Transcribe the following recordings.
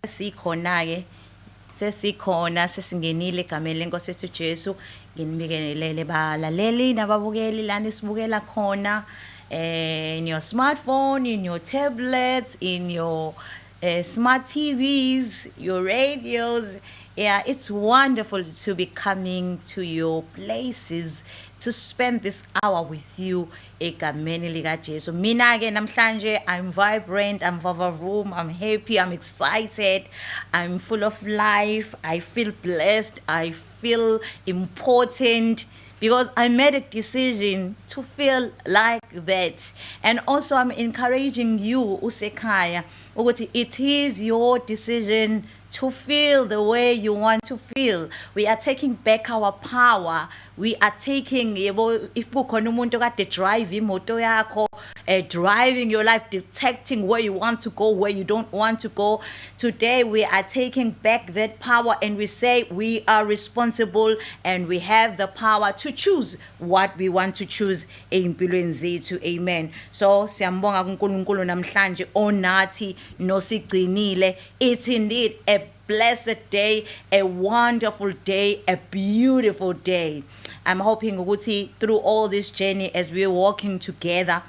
Sesikhona-ke sesikhona sesingenile egameni lenkosi yethu Jesu. Nginibikelele balaleli nababukeli lana sibukela khona in your smartphone, in your tablets, in your smart TVs, your radios. Yeah, it's wonderful to be coming to your places to spend this hour with you egameni lika Jesu. Mina ke namhlanje I'm vibrant, I'm room, I'm happy, I'm excited, I'm full of life, I feel blessed, I feel important because I made a decision to feel like that. And also I'm encouraging you usekhaya ukuthi it is your decision to feel the way you want to feel. We are taking back our power. We are taking, if kukhona umuntu kade drive imoto yakho, driving your life, detecting where you want to go, where you don't want to go. Today we are taking back that power and we say we are responsible and we have the power to choose what we want to choose empilweni zethu. Amen. So siyambonga kuNkulunkulu namhlanje onathi nosigcinile. It's indeed a blessed day, a wonderful day, a beautiful day. I'm hoping ukuthi through all this journey as we're walking together,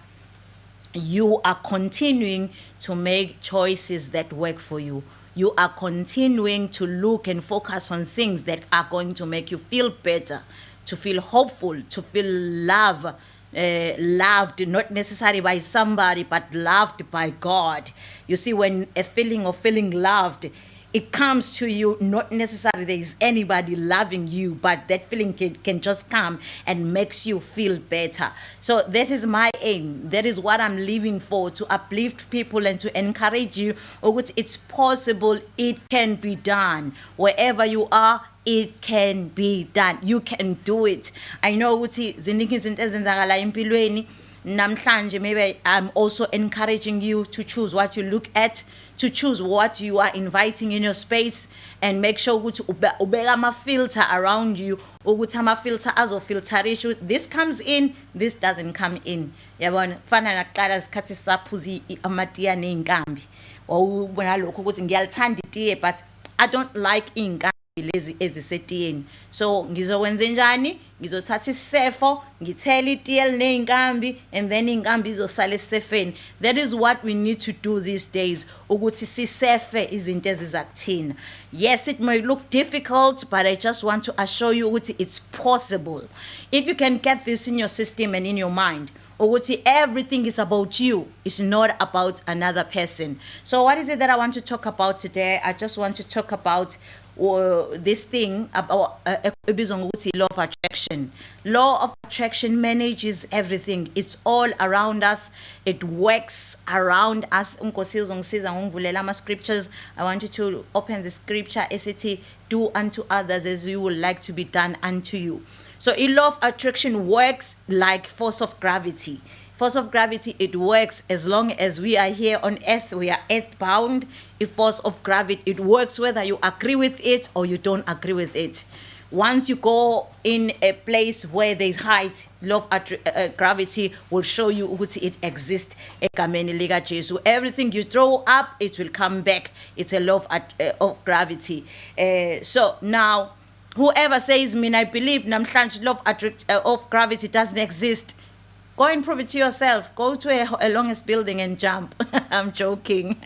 you are continuing to make choices that work for you. You are continuing to look and focus on things that are going to make you feel better, to feel hopeful, to feel loved, not necessarily by somebody, but loved by God. You see, when a feeling of feeling loved, it comes to you, not necessarily there is anybody loving you, but that feeling can just come and makes you feel better. So this is my aim. That is what I'm living for, to uplift people and to encourage you. It's possible, it can be done. Wherever you are, it can be done. You can do it. I know ukuthi ziningi izinto ezenzakala empilweni. Namhlanje maybe I'm also encouraging you to choose what you look at, to choose what you are inviting in your space, and make sure ukuthi ubeka ama filter around you, ukuthi ama filter azofilterisha. This comes in, this doesn't come in. Yabona fana naqala isikhathi saphuza amatiya neinkambi. Wawubona lokho ukuthi ngiyalithanda itiye but I don't like inkambi lezi ezisetiyeni. So ngizokwenza njani? Ngizothatha isefo, ngithela itiye neinkambi, and then inkambi izosala esefeni. That is what we need to do these days, ukuthi sisefe izinto ezizakuthina. Yes, it may look difficult, but I just want to assure you ukuthi it's possible. If you can get this in your system and in your mind, ukuthi everything is about you, it's not about another person. So what is it that I want to talk about today? I just want to talk about this thing about law of attraction. Law of attraction manages everything. It's all around us. It works around us. Scriptures. I want you to open the scripture. SAT, do unto others as you would like to be done unto you. So a law of attraction works like force of gravity. Force of gravity, it works as long as we are here on earth, we are earthbound. A force of gravity, it works whether you agree with it or you don't agree with it. Once you go in a place where there is height, law of gravity will show you ukuthi it exists. Egameni lika Jesu. Everything you throw up, it will come back. It's a law of gravity. So now, whoever says, I believe namhlanje law of gravity doesn't exist, go and prove it to yourself. Go to a longest building and jump. I'm joking.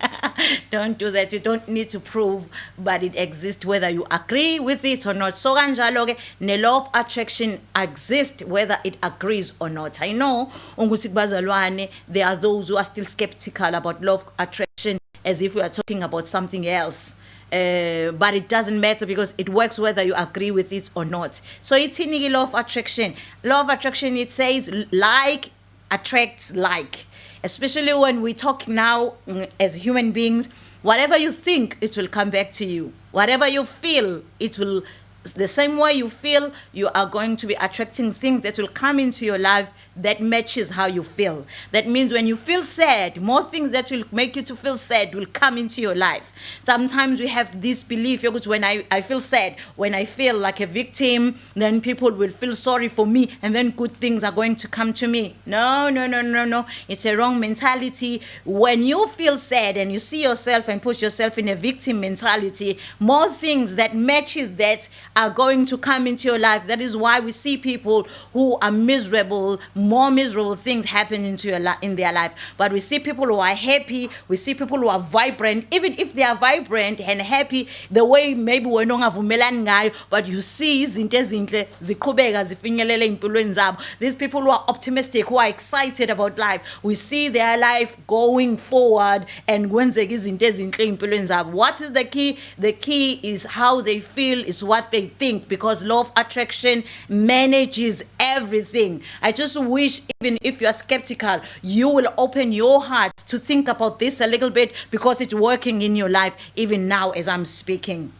Don't do that. You don't need to prove, but it exists whether you agree with it or not. So kanjalo-ke ne law of attraction exists whether it agrees or not. I know there are those who are still skeptical about law of attraction as if we are talking about something else. But it doesn't matter because it works whether you agree with it or not. So it's in the law of attraction. Law of attraction, it says like attracts like. Especially when we talk now as human beings, whatever you think, it will come back to you. Whatever you feel, it will The same way you feel, you are going to be attracting things that will come into your life that matches how you feel. That means when you feel sad, more things that will make you to feel sad will come into your life. Sometimes we have this belief, when I feel sad, when I feel like a victim, then people will feel sorry for me, and then good things are going to come to me. No. It's a wrong mentality. When you feel sad and you see yourself and put yourself in a victim mentality, more things that matches that are going to come into your life. That is why we see people who are miserable, more miserable things happen in their life. But we see people who are happy, we see people who are vibrant, even if they are vibrant and happy, the way maybe we're not ngavumelani ngayo, but you see izinto ezinhle ziqhubeka zifinyelele empilweni zabo. These people who are optimistic, who are excited about life, we see their life going forward and kwenzeka izinto ezinhle empilweni zabo. What is the key? The key is how they feel, is what they think, because law of attraction manages everything. I just wish, even if you are skeptical, you will open your heart to think about this a little bit, because it's working in your life even now as I'm speaking.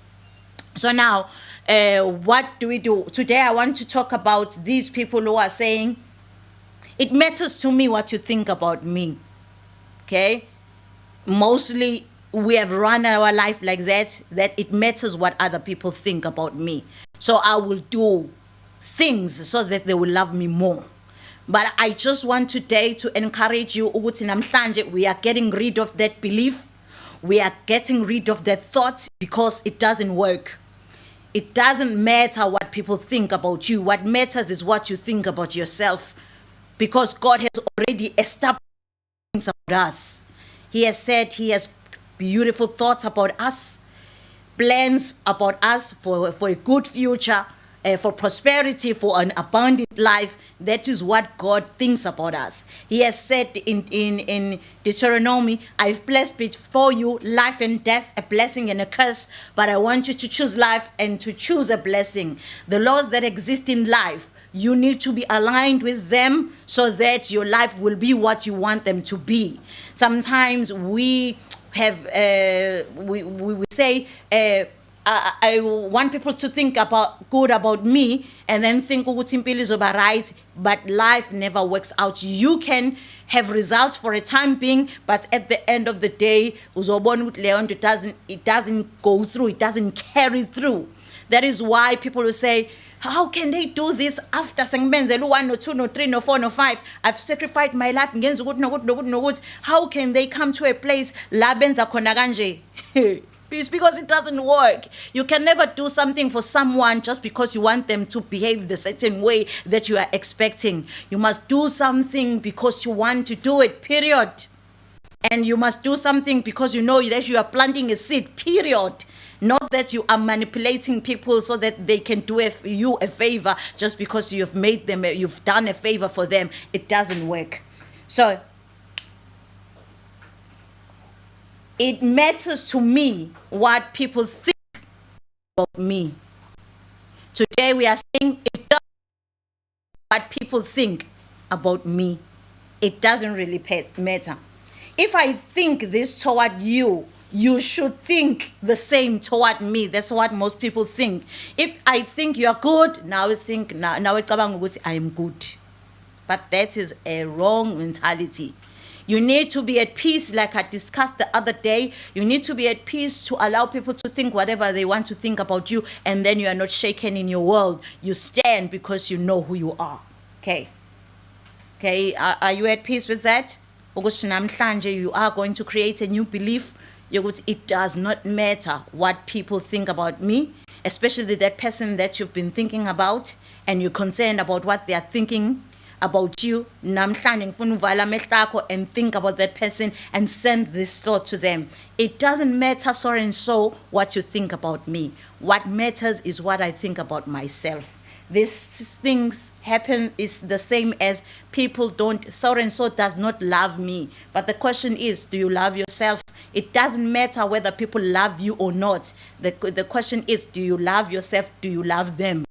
So now, what do we do? Today I want to talk about these people who are saying, it matters to me what you think about me. Okay? Mostly we have run our life like that it matters what other people think about me. So I will do things so that they will love me more. But I just want today to encourage you, ukuthi namhlanje we are getting rid of that belief. We are getting rid of that thought, because it doesn't work. It doesn't matter what people think about you. What matters is what you think about yourself, because God has already established things about us. He has said He has beautiful thoughts about us, plans about us for a good future, for prosperity, for an abundant life. That is what God thinks about us. He has said in Deuteronomy, I've placed before you life and death, a blessing and a curse, but I want you to choose life and to choose a blessing. The laws that exist in life, you need to be aligned with them so that your life will be what you want them to be. Sometimes we have we say I want people to think about good about me, and then think ukuthi impilo izoba right, but life never works out. You can have results for a time being, but at the end of the day uzobona ukuthi leyo nto it doesn't go through, it doesn't carry through. That is why people will say, how can they do this after sengibenzela 1 no 2 no 3 no 4 no 5? I've sacrificed my life ngenza ukuthi nokuthi. How can they come to a place la benza khona kanje? It's because it doesn't work. You can never do something for someone just because you want them to behave the certain way that you are expecting. You must do something because you want to do it, period. And you must do something because you know that you are planting a seed, period. Not that you are manipulating people so that they can do you a favor just because you've done a favor for them. It doesn't work. So it matters to me what people think about me. Today we are saying it doesn't matter what people think about me. It doesn't really matter. If I think this toward you, you should think the same toward me. That's what most people think. If I think you are good, now I think now I am good. But that is a wrong mentality. You need to be at peace, like I discussed the other day. You need to be at peace to allow people to think whatever they want to think about you, and then you are not shaken in your world. You stand because you know who you are. Okay, are you at peace with that? You are going to create a new belief. It does not matter what people think about me, especially that person that you've been thinking about, and you're concerned about what they are thinking about you. And think about that person and send this thought to them. It doesn't matter so and so what you think about me. What matters is what I think about myself. These things happen is the same as people don't, so and so does not love me. But the question is, do you love yourself? It doesn't matter whether people love you or not. The question is, do you love yourself? Do you love them?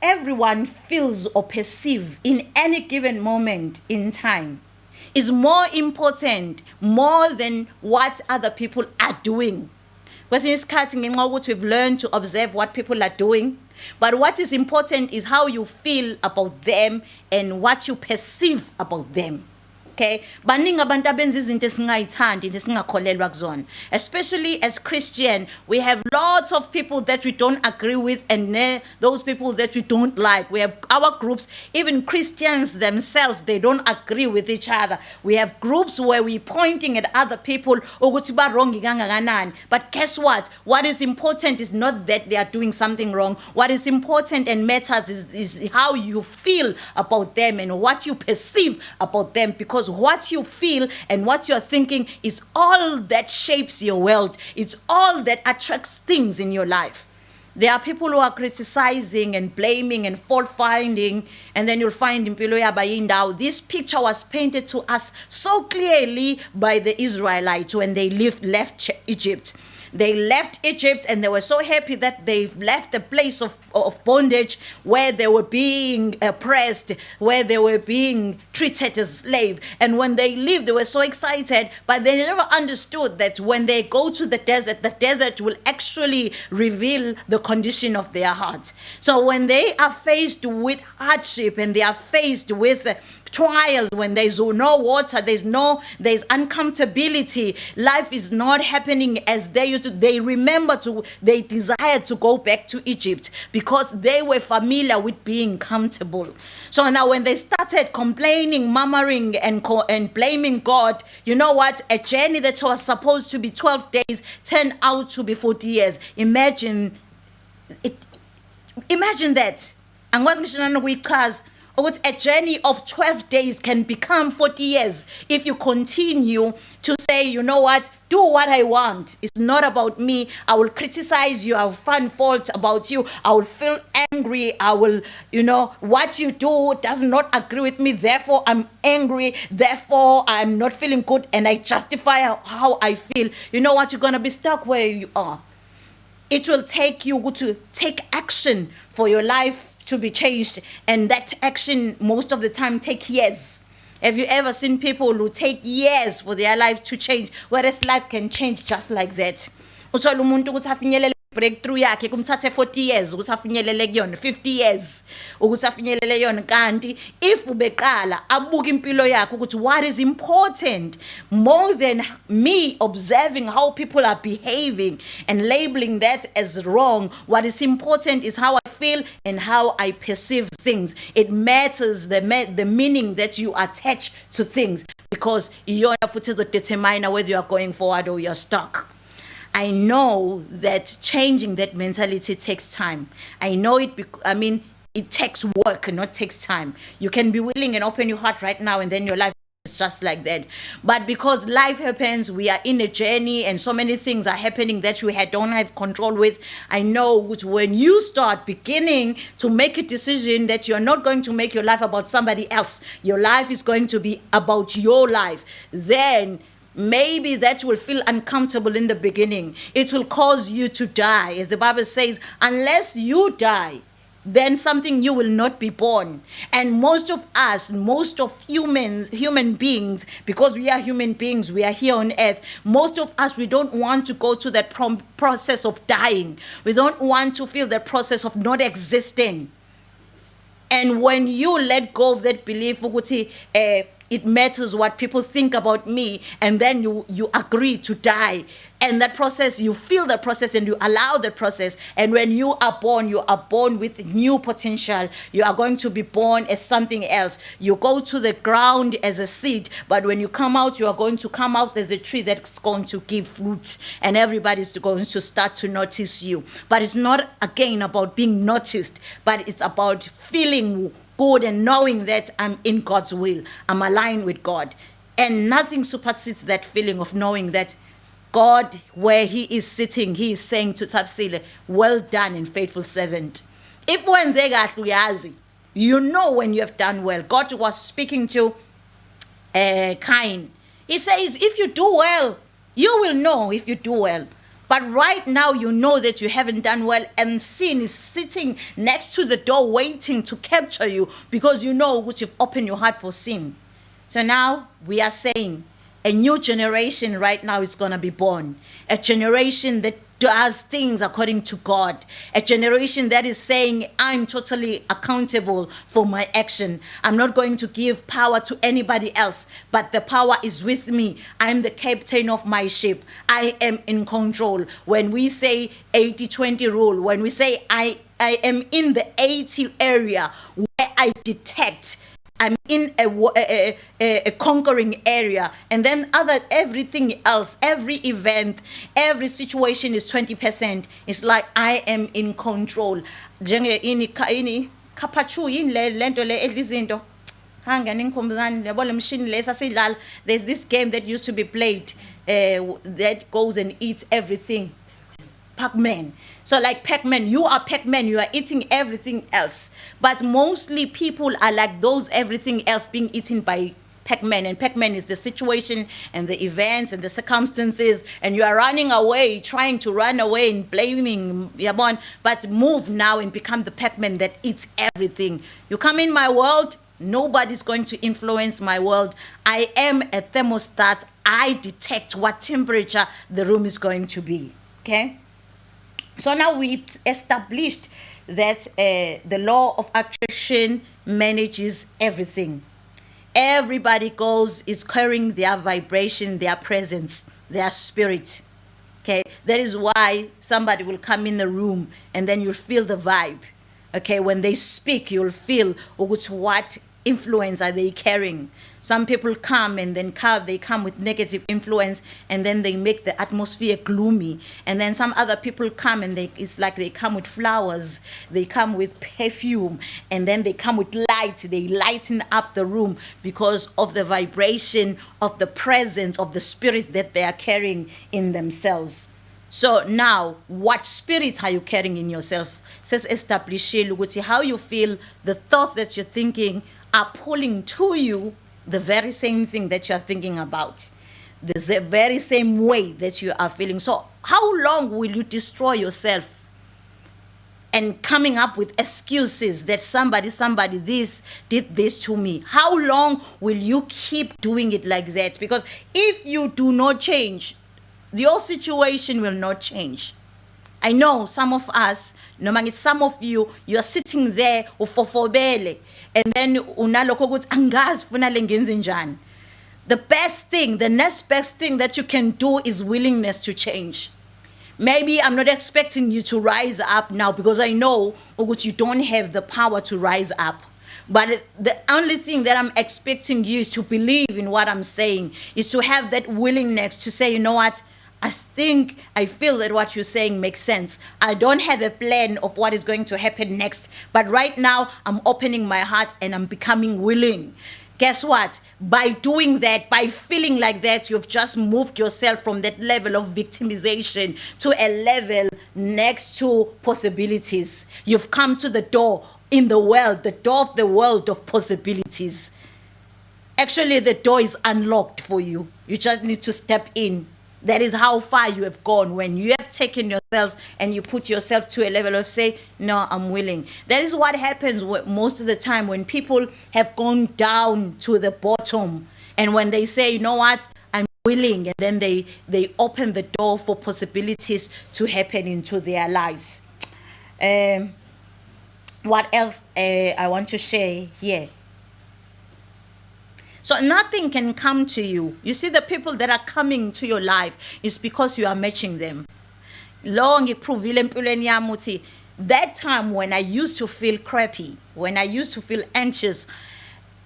Everyone feels or perceives in any given moment in time is more important, more than what other people are doing. Kwesinye isikhathi ngenxa ukuthi we've learned to observe what people are doing. But what is important is how you feel about them and what you perceive about them. Okay, baningi abantu abenza izinto esingayithandi nesingakholelwa kuzona, especially as Christian. We have lots of people that we don't agree with, and those people that we don't like. We have our groups, even Christians themselves, they don't agree with each other. We have groups where we're pointing at other people, ukuthi ba wrong kangakanani. But guess what? What is important is not that they are doing something wrong. What is important and matters is how you feel about them and what you perceive about them, because what you feel and what you're thinking is all that shapes your world. It's all that attracts things in your life. There are people who are criticizing and blaming and fault finding, and then you'll find in Impilo Yabayindao, this picture was painted to us so clearly by the Israelites when they left Egypt. They left Egypt and they were so happy that they left the place of bondage where they were being oppressed, where they were being treated as slave. And when they leave, they were so excited, but they never understood that when they go to the desert will actually reveal the condition of their hearts. So when they are faced with hardship and they are faced with trials, when there's no water, there's uncomfortability, life is not happening as they used to. They desire to go back to Egypt because they were familiar with being comfortable. So now when they started complaining, murmuring, and blaming God, you know what? A journey that was supposed to be 12 days turned out to be 40 years. Imagine it. Imagine that. A journey of 12 days can become 40 years if you continue to say, you know what, do what I want. It's not about me. I will criticize you. I will find fault about you. I will feel angry. I will, what you do does not agree with me. Therefore, I'm angry. Therefore, I'm not feeling good. And I justify how I feel. You know what? You're going to be stuck where you are. It will take you to take action for your life to be changed, and that action most of the time take years. Have you ever seen people who take years for their life to change, whereas life can change just like that? Uthola umuntu ukuthi afinyelele breakthrough yakhe kumthathe 40 years ukuthi afinyelele kuyona, 50 years ukuthi afinyelele yona. Kanti if ubeqala abuka impilo yakhe ukuthi what is important, more than me observing how people are behaving and labeling that as wrong, what is important is how I feel and how I perceive things. It matters the meaning that you attach to things, because you're to determine whether you are going forward or you're stuck. I know that changing that mentality takes time. I know it takes work, not takes time. You can be willing and open your heart right now, and then your life is just like that. But because life happens, we are in a journey, and so many things are happening that we don't have control with. I know when you start beginning to make a decision that you're not going to make your life about somebody else, your life is going to be about your life, then maybe that will feel uncomfortable in the beginning. It will cause you to die. As the Bible says, unless you die, then something you will not be born. And most of human beings, because we are human beings, we are here on earth, most of us, we don't want to go to that process of dying. We don't want to feel the process of not existing. And when you let go of that belief, it matters what people think about me, and then you agree to die. And that process, you feel the process and you allow the process. And when you are born with new potential. You are going to be born as something else. You go to the ground as a seed, but when you come out, you are going to come out as a tree that's going to give fruits, and everybody's going to start to notice you. But it's not, again, about being noticed, but it's about feeling good and knowing that I'm in God's will. I'm aligned with God. And nothing supersedes that feeling of knowing that God, where he is sitting, he is saying to Thabisile, well done and faithful servant. If wenze kahle uyazi, you know when you have done well. God was speaking to Cain. He says, if you do well, you will know if you do well. But right now you know that you haven't done well, and sin is sitting next to the door waiting to capture you, because you know which you've opened your heart for sin. So now we are saying a new generation right now is going to be born. A generation that does things according to God. A generation that is saying, I'm totally accountable for my action. I'm not going to give power to anybody else, but the power is with me. I'm the captain of my ship. I am in control. When we say 80-20 rule, when we say I am in the 80 area where I detect I'm in a conquering area, and then everything else, every event, every situation is 20%. It's like I am in control. Kapachu in lento le edlizinto. There's this game that used to be played that goes and eats everything. Pac-Man. So like Pac-Man, you are Pac-Man, you are eating everything else. But mostly people are like those everything else being eaten by Pac-Man. And Pac-Man is the situation and the events and the circumstances, and you are running away, trying to run away and blaming Yabon. But move now and become the Pac-Man that eats everything. You come in my world, nobody's going to influence my world. I am a thermostat. I detect what temperature the room is going to be. Okay? So now we've established that the law of attraction manages everything. Everybody is carrying their vibration, their presence, their spirit. Okay, that is why somebody will come in the room and then you'll feel the vibe. Okay, when they speak, you'll feel what influence are they carrying. Some people come and then they come with negative influence, and then they make the atmosphere gloomy. And then some other people come and it's like they come with flowers, they come with perfume, and then they come with light. They lighten up the room because of the vibration of the presence of the spirit that they are carrying in themselves. So now, what spirit are you carrying in yourself? Says establish how you feel, the thoughts that you're thinking are pulling to you the very same thing that you are thinking about, the very same way that you are feeling. So how long will you destroy yourself and coming up with excuses that somebody this did this to me? How long will you keep doing it like that? Because if you do not change, your situation will not change. I know some of us, some of you are sitting there ufofobele, and then unaloko ukuthi angazi funa lengenze njani. The next best thing that you can do is willingness to change. Maybe I'm not expecting you to rise up now because I know you don't have the power to rise up. But the only thing that I'm expecting you is to believe in what I'm saying, is to have that willingness to say, you know what? I feel that what you're saying makes sense. I don't have a plan of what is going to happen next, but right now I'm opening my heart and I'm becoming willing. Guess what? By doing that, by feeling like that, you've just moved yourself from that level of victimization to a level next to possibilities. You've come to the door in the world, the door of the world of possibilities. Actually, the door is unlocked for you. You just need to step in. That is how far you have gone when you have taken yourself and you put yourself to a level of say, no, I'm willing. That is what happens most of the time when people have gone down to the bottom. And when they say, you know what, I'm willing, and then they open the door for possibilities to happen into their lives. What else I want to share here? So nothing can come to you. You see, the people that are coming to your life is because you are matching them. That time when I used to feel crappy, when I used to feel anxious,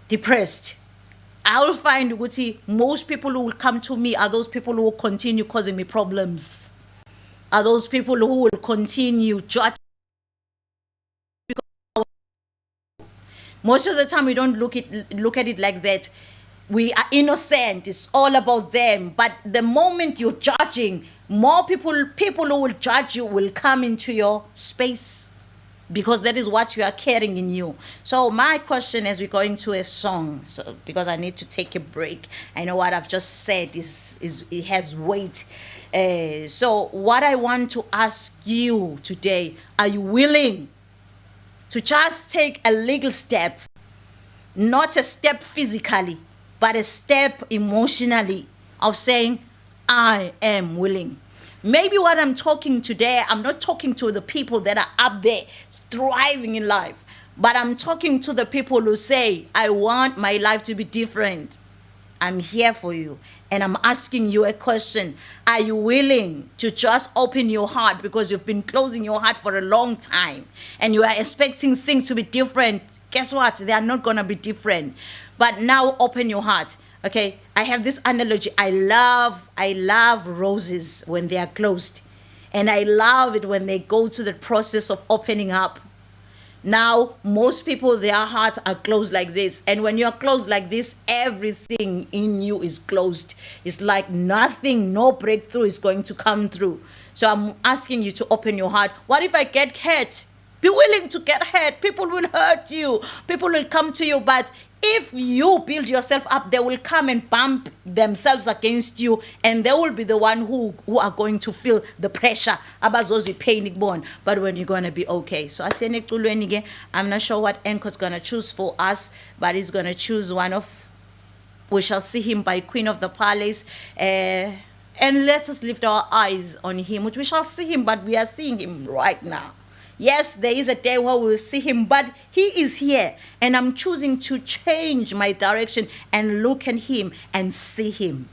depressed, I will find most people who will come to me are those people who will continue causing me problems. Are those people who will continue judging. Most of the time we don't look at it like that. We are innocent. It's all about them. But the moment you're judging, more people who will judge you will come into your space, because that is what you are carrying in you. So my question as we go into a song, because I need to take a break. I know what I've just said is it has weight. So what I want to ask you today, are you willing to just take a little step, not a step physically, but a step emotionally of saying, I am willing. Maybe what I'm talking today, I'm not talking to the people that are up there thriving in life, but I'm talking to the people who say, I want my life to be different. I'm here for you. And I'm asking you a question. Are you willing to just open your heart, because you've been closing your heart for a long time and you are expecting things to be different? Guess what? They are not going to be different. But now open your heart. Okay, I have this analogy. I love roses when they are closed. And I love it when they go to the process of opening up. Now, most people, their hearts are closed like this. And when you're closed like this, everything in you is closed. It's like nothing, no breakthrough is going to come through. So I'm asking you to open your heart. What if I get hurt? Be willing to get hurt. People will hurt you. People will come to you. But if you build yourself up, they will come and bump themselves against you, and they will be the one who are going to feel the pressure. Abazozi pain born, but when you're gonna be okay. So I'm not sure what Anchor's gonna choose for us, but he's gonna choose one of. We shall see him by Queen of the Palace. And let us lift our eyes on him, which we shall see him, but we are seeing him right now. Yes, there is a day where we will see him, but he is here. And I'm choosing to change my direction and look at him and see him.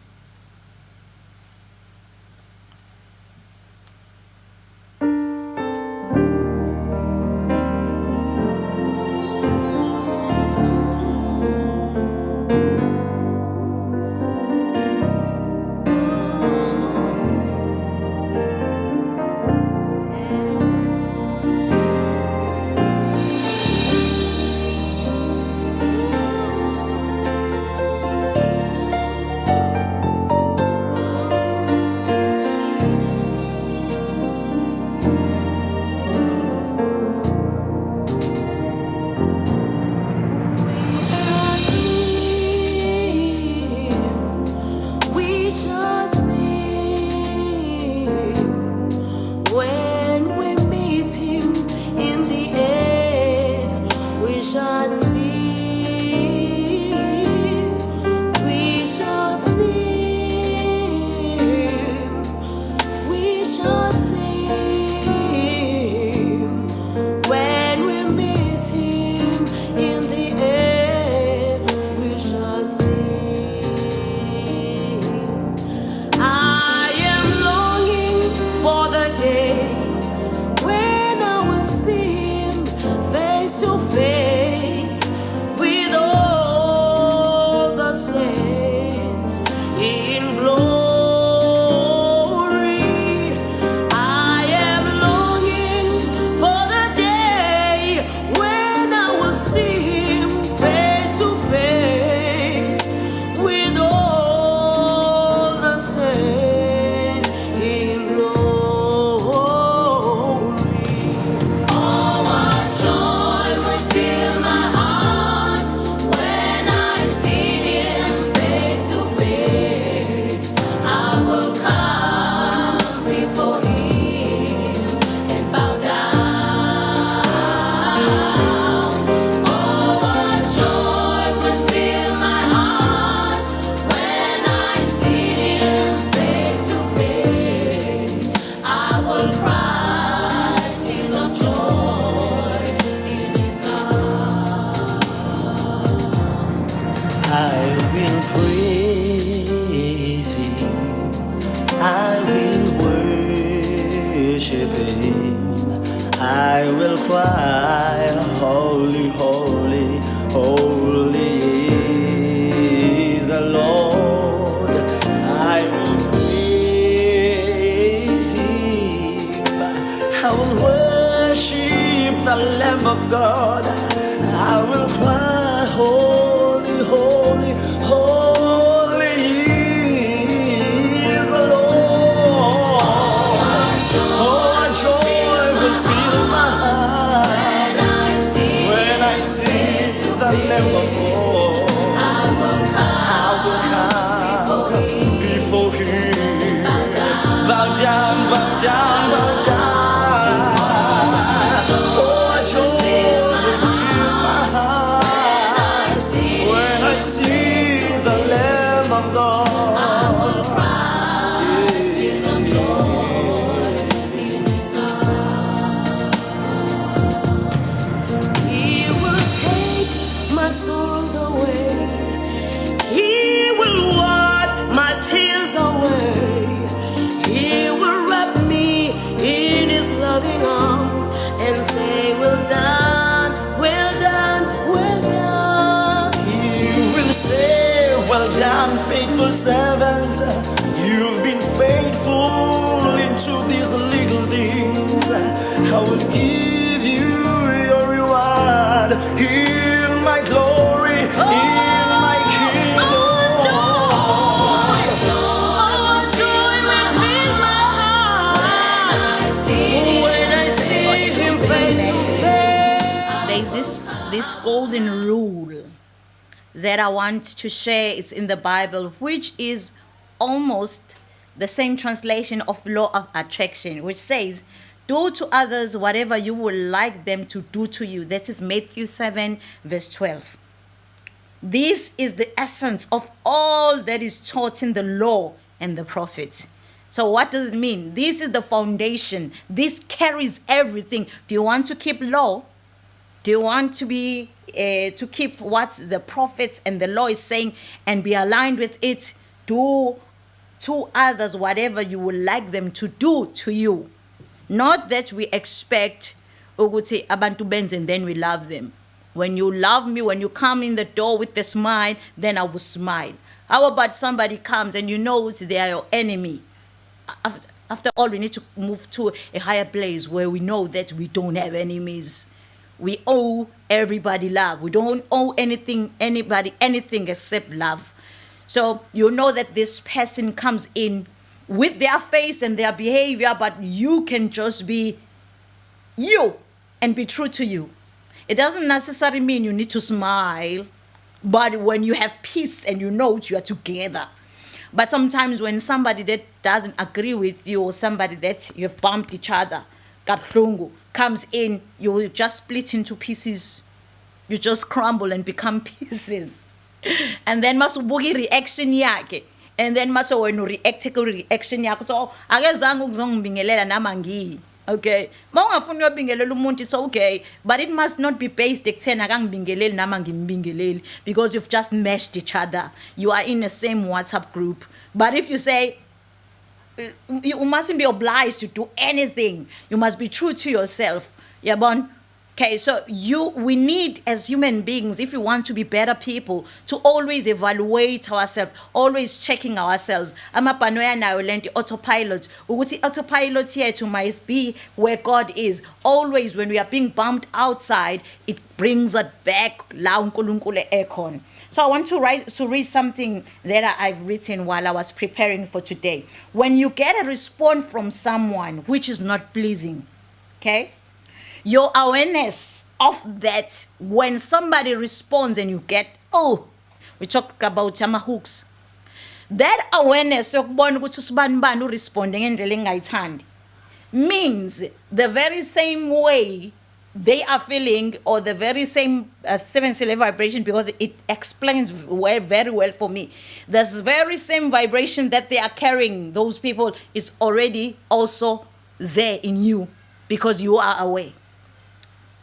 I will cry, holy, holy, holy is the Lord. I will praise Him. I will worship the Lamb of God. I will cry, holy, holy, holy is the Lord. Oh, joy will fill my heart when I see the Lamb of God. I will come before Him, bow down, bow down, bow down. Oh, joy will fill my heart when I see the Lamb of God. I will cry tears of joy. servant, you've been faithful into these little things. I will give you your reward in my glory, in my kingdom. Joy will fill my heart when I see him face to face. There's this golden rule that I want to share. It's in the Bible, which is almost the same translation of law of attraction, which says, do to others whatever you would like them to do to you. That is Matthew 7 verse 12. This is the essence of all that is taught in the law and the prophets. So what does it mean? This is the foundation. This carries everything. Do you want to keep law? Do you want to be to keep what the prophets and the law is saying and be aligned with it? Do to others whatever you would like them to do to you. Not that we expect ukuthi abantu benze and then we love them. When you love me, when you come in the door with a smile, then I will smile. How about somebody comes and you know they are your enemy? After all, we need to move to a higher place where we know that we don't have enemies. We owe everybody love. We don't owe anybody anything except love. So you know that this person comes in with their face and their behavior, but you can just be you and be true to you. It doesn't necessarily mean you need to smile, but when you have peace and you know you are together. But sometimes when somebody that doesn't agree with you or somebody that you've bumped each other, kabuhlungu, comes in, you will just split into pieces. You just crumble and become pieces. And then masubuki reaction yakhe. And then maso wena react ku reaction yakho. So akezange ukuzongibingelela nama ngi. Okay. Mawungafuni uyobingelela umuntu, it's okay, but it must not be based ekutheni akangibingeleli nama ngimbingeleli, because you've just meshed each other. You are in the same WhatsApp group. But if you say you mustn't be obliged to do anything, you must be true to yourself. Yabon? Okay, so we need as human beings, if we want to be better people, to always evaluate ourselves, always checking ourselves. Amapanoya nayo lenti autopilot. Ukuthi autopilot yethu must be where God is. Always when we are being bumped outside, it brings us back la uNkulunkulu ekhona. So I want to read something that I've written while I was preparing for today. When you get a response from someone which is not pleasing, okay? Your awareness of that, when somebody responds and you get, we talk about hooks. That awareness yokubona ukuthi usibani bani uresponde ngendlela engayithandi means the very same way they are feeling, or the very same seven syllable vibration, because it explains very well for me. This very same vibration that they are carrying, those people, is already also there in you because you are aware.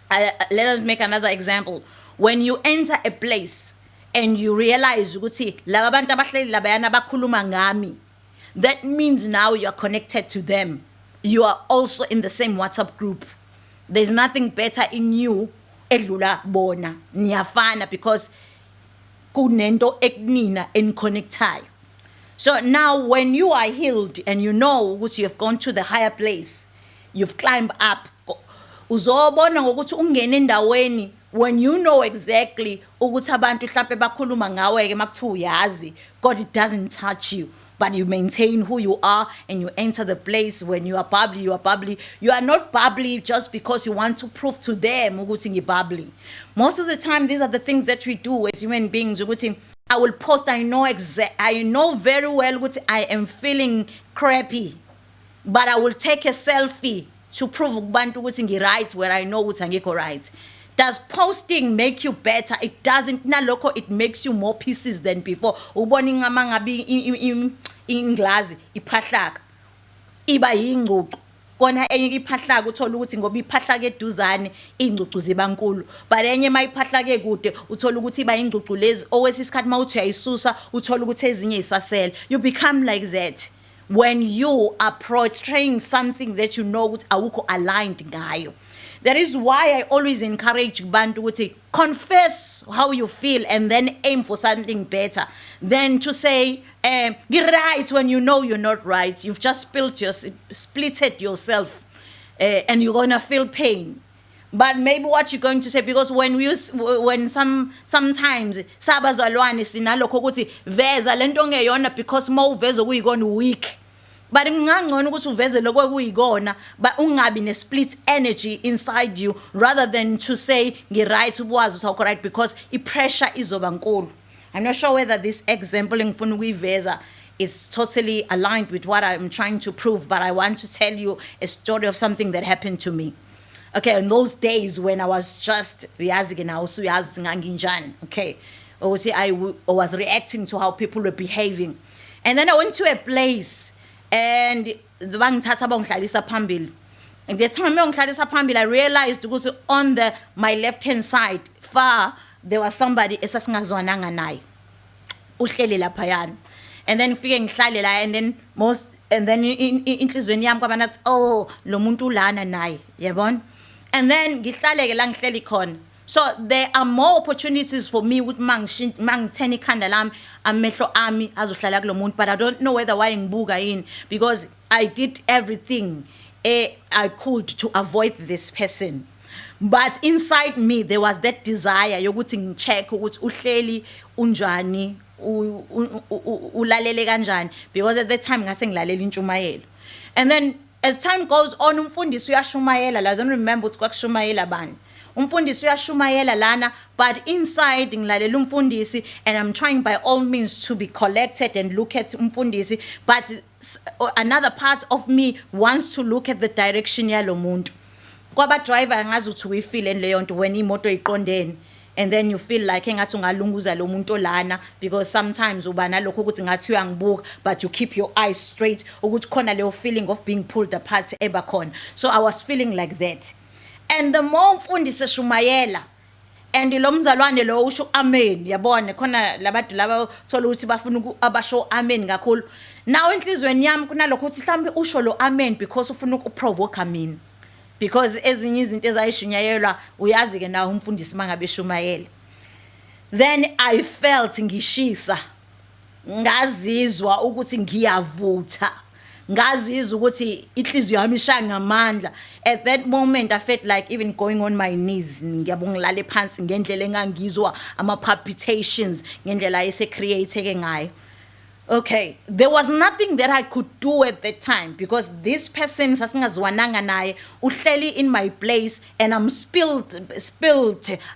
Let us make another example. When you enter a place and you realize ukuthi laba bantu abahleli labayana bakhuluma ngami, that means now you are connected to them. You are also in the same WhatsApp group. There's nothing better in you edlula bona niyafana, because kunento eknina enconnectayo. So now when you are healed and you know ukuthi you have gone to the higher place, you've climbed up, uzobona ngokuthi ungene endaweni when you know exactly ukuthi abantu mhlawumbe bakhuluma ngawe ke makuthiwa uyazi, God, it doesn't touch you, but you maintain who you are and you enter the place. When you are bubbly, you are bubbly. You are not bubbly just because you want to prove to them ukuthi ngibubbly. Most of the time, these are the things that we do as human beings. Ukuthi I will post, I know very well what I am feeling crappy, but I will take a selfie to prove ukuthi ngi right where I know ukuthi angikho right. Does posting make you better? It doesn't. Naloko, it makes you more pieces than before. Uboni ngama ngabi inglazi iphahlaka iba yingcucu. Kona enye iphahlaka uthola ukuthi ngoba iphahlaka eduzane ingcucu ziba nkulu, but enye mayiphahlake kude uthola ukuthi iba ingcucu lezi owesisikhathi mawuthi uyayisusa uthola ukuthi ezinye isasela. You become like that when you are portraying something that you know ukuthi awukho aligned ngayo. That is why I always encourage bantu to confess how you feel and then aim for something better than to say, you're right when you know you're not right. You've just splitted yourself and you're going to feel pain. But maybe what you're going to say, because sometimes sabazalwane sinalokho ukuthi veza lento ngeyona because mawuveza kuyikona weak. But ngangcono ukuthi uveze lokho kuyikona but ungabi ne split energy inside you rather than to say ngiright ubwazi ukuthi awukho right because pressure izoba nkulu. I'm not sure whether this example ngifuna ukuyiveza is totally aligned with what I'm trying to prove, but I want to tell you a story of something that happened to me. Okay, in those days when I was just okay, I was reacting to how people were behaving. And then I went to a place and and the time I realized on my left hand side far there was somebody esasingazwananga naye uhleli laphayana. And then fike ngihlale la and then inhlizweni yami kwaba nathi oh lo muntu ulana naye yabona. And then ngihlaleke la ngihleli khona. So there are more opportunities for me with mangitheni ikhanda lami amehlo ami azohlala kulo muntu, but I don't know whether why ngibuka yini because I did everything I could to avoid this person. But inside me there was that desire yokuthi ngicheck ukuthi uhleli unjani ulalele kanjani because at that time ngase ngilalela intshumayelo. And then as time goes on umfundisi uyashumayela I don't remember ukuthi kwakushumayela bani. Umfundisi uyashumayela lana but inside ngilalela umfundisi and I'm trying by all means to be collected and look at umfundisi, but another part of me wants to look at the direction yalo muntu. Kwaba driver angazi ukuthi uyifeel leyo nto when imoto iqondene and then you feel like engathi ungalunguza lo muntu lana because sometimes uba nalokho ukuthi ngathi uyangibuka but you keep your eyes straight ukuthi khona leyo feeling of being pulled apart eba khona. So I was feeling like that. And the more umfundisi eshumayela and lo mzalwane lo usho amen yabona khona labantu laba thola ukuthi bafuna abasho amen kakhulu. Now enhlizweni yami kunalokho ukuthi mhlambe usho lo amen because ufuna ukuprovoke mina. Because ezinye izinto ezayishunyayelwa uyazi ke nawo umfundisi mangabe eshumayela. Then I felt ngishisa. Ngazizwa ukuthi ngiyavutha. Ngazizwa ukuthi inhliziyo yami ishaya ngamandla. At that moment I felt like even going on my knees ngiyabongilale phansi ngendlela engangizwa ama palpitations ngendlela ese create ngayo. Okay, there was nothing that I could do at that time because this person sasingazwananga naye uhleli in my place and I'm spilled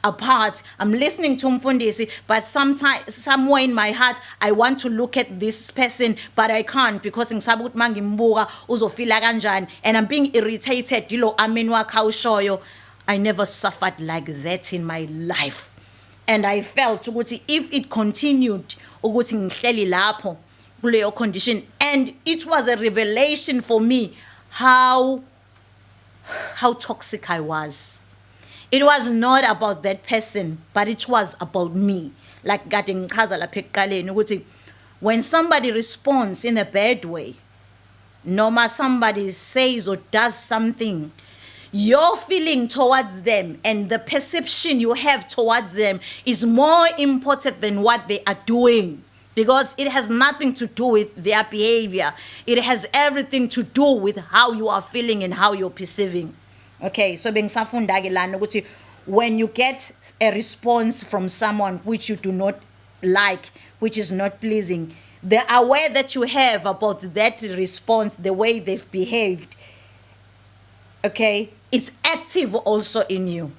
apart. I'm listening to umfundisi but somewhere in my heart I want to look at this person but I can't because ngisaba ukuthi mangimbuka uzofila kanjani and I'm being irritated yilo amen wakhe awushoyo. I never suffered like that in my life. And I felt ukuthi if it continued ukuthi ngihleli lapho kuleyo condition, and it was a revelation for me how toxic I was. It was not about that person but it was about me. Like kade ngichaza lapha ekuqaleni ukuthi when somebody responds in a bad way, noma somebody says or does something, your feeling towards them and the perception you have towards them is more important than what they are doing because it has nothing to do with their behavior. It has everything to do with how you are feeling and how you're perceiving. Okay, so bengisafunda ke lana ukuthi when you get a response from someone which you do not like, which is not pleasing, the aware that you have about that response, the way they've behaved, okay, it's active also in you.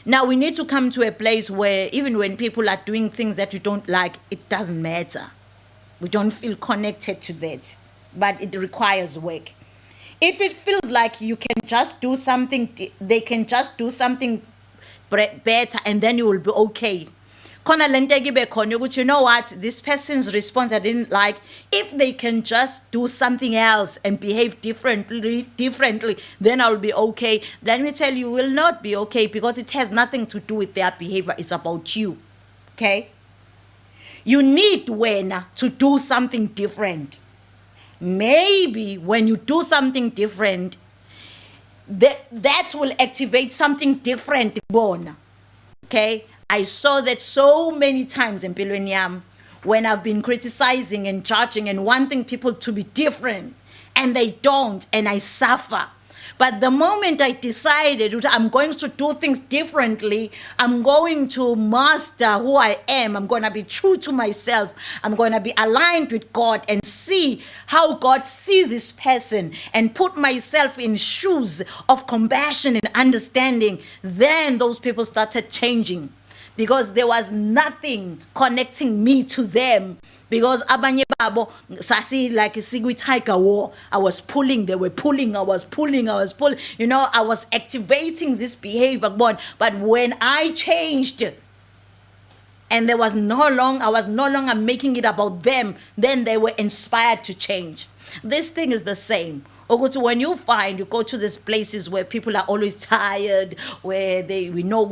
Now we need to come to a place where even when people are doing things that you don't like, it doesn't matter. We don't feel connected to that, but it requires work. If it feels like you can just do something, they can just do something better and then you will be okay. You know what, this person's response I didn't like. If they can just do something else and behave differently, then I'll be okay. Let me tell you, will not be okay because it has nothing to do with their behavior. It's about you. Okay? You need wena to do something different. Maybe when you do something different, that will activate something different bona. Okay, I saw that so many times in empilweni yami when I've been criticizing and judging and wanting people to be different, and they don't, and I suffer. But the moment I decided I'm going to do things differently, I'm going to master who I am, I'm going to be true to myself, I'm going to be aligned with God and see how God sees this person and put myself in shoes of compassion and understanding, then those people started changing. Because there was nothing connecting me to them. Because abanye babo sasi like sigwi tiger war. I was pulling, they were pulling, I was pulling. You know, I was activating this behavior. But when I changed, and I was no longer making it about them, then they were inspired to change. This thing is the same. When you go to these places where people are always tired, where we know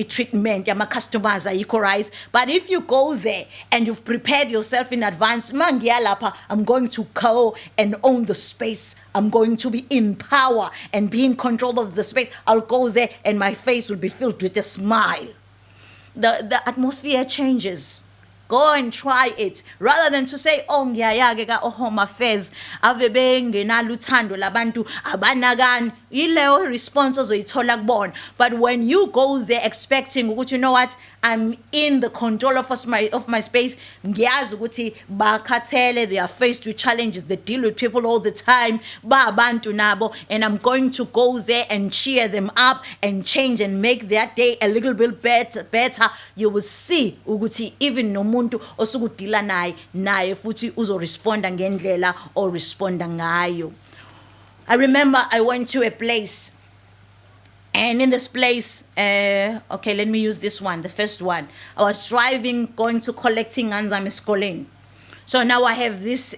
treatment, my customers are equalized. But if you go there and you've prepared yourself in advance, I'm going to go and own the space. I'm going to be in power and be in control of the space. I'll go there and my face will be filled with a smile. The atmosphere changes. Go and try it. Rather than to say, oh, home affairs, ave bengenaluthando labantu abanakani. Ileo response ozoyithola kubona. But when you go there expecting, you know what, I'm in the control of my space. Ngiyazi ukuthi bakhathele, they are faced with challenges, they deal with people all the time. Ba abantu nabo, and I'm going to go there and cheer them up and change and make their day a little bit better. You will see ukuthi even nomuntu osukudila naye futhi uzoresponda ngendlela or responda ngayo. I remember I went to a place, and in this place, okay, let me use this one, the first one. I was driving, going to collecting Anzami Skolin. So now I had this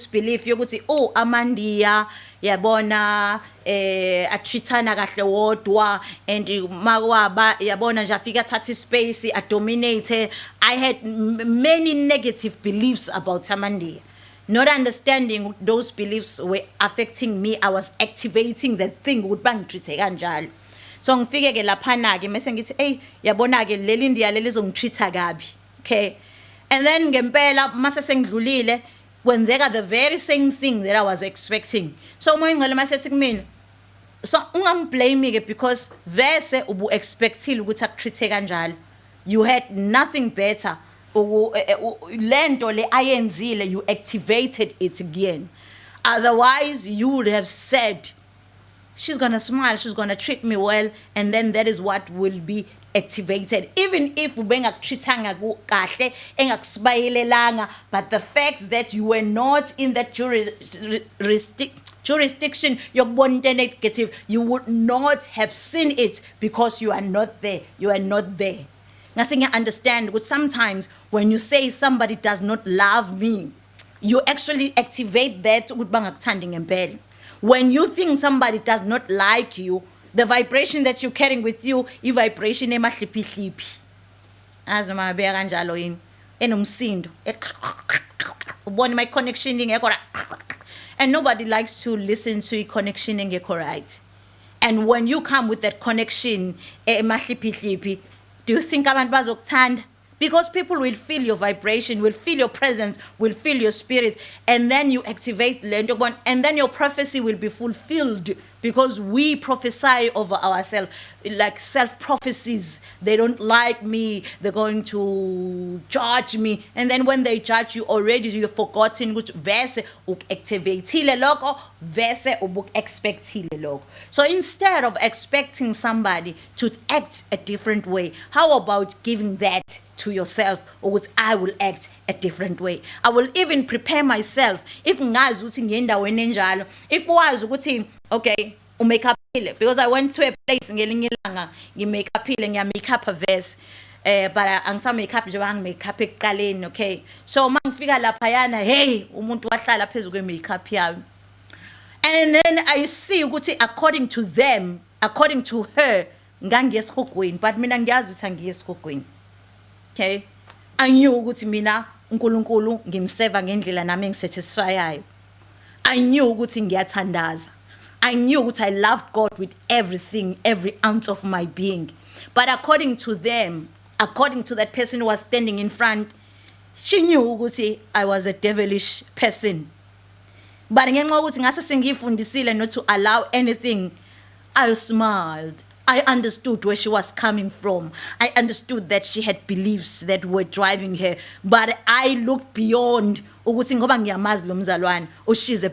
belief, yokuthi, oh, amandiya, yabona, atritana kahle wodwa, and magwaba, yabona, jafika tati space, dominate. I had many negative beliefs about amandiya. Not understanding those beliefs were affecting me. I was activating that thing would bang treat kanjalo. So ngifike ke laphana ke mase ngithi hey yabona ke leli ndiya leli zongitreata kabi. Okay. And then ngempela mase sengidlulile kwenzeka the very same thing that I was expecting. So umoya ngcwele mase ethi kumina, so ungamblame ke because vese ubu expectile ukuthi akutreat kanjalo. You had nothing better. Lento le ayenzile, you activated it again. Otherwise you would have said, she's gonna smile, she's gonna treat me well, and then that is what will be activated. Even if ubengakutreatanga kahle engakusibayelelanga, but the fact that you were not in that jurisdiction yokubona into negative, you would not have seen it because you are not there. You are not there. Nothing I understand, but sometimes when you say somebody does not love me, you actually activate that with bangakuthanding empela. When you think somebody does not like you, the vibration that you're carrying with you, is vibration emahliphi-hliphi. As my bear kanjalo yini, enomsindo. Ubona my connection ingekho right. And nobody likes to listen to a connection ingekho right. And when you come with that connection emahliphi-hliphi, do you think abantu bazokuthanda? Because people will feel your vibration, will feel your presence, will feel your spirit, and then you activate lento, and then your prophecy will be fulfilled because we prophesy over ourselves, like self-prophecies. They don't like me, they're going to judge me, and then when they judge you already, you've forgotten which verse activatile loko, verse expectile loko. So instead of expecting somebody to act a different way, how about giving that to yourself, or what I will act a different way. I will even prepare myself. If ngazi ukuthi ngendaweni enjalo, if wazi ukuthi okay, make up because I went to a place ngelinye ilanga ngimake up ngiyamake up a verse but angisa make up nje make up ekuqaleni, okay. So mangifika lapha yana, hey, umuntu wahlala phezulu kwe make up yami. And then I see ukuthi according to them, according to her, ngangiyesihogweni, but mina ngiyazi ukuthi angiyesihogweni. Okay, I knew ukuthi mina uNkulunkulu ngimseva ngendlela nami engisatisfyayo. I knew ukuthi ngiyathandaza. I knew what I loved God with everything, every ounce of my being. But according to them, according to that person who was standing in front, she knew ukuthi I was a devilish person. But ngenxa ukuthi ngase sengifundisile not to allow anything, I smiled. I understood where she was coming from. I understood that she had beliefs that were driving her. But I looked beyond ukuthi ngoba ngiyamazi lo mzalwane, she's a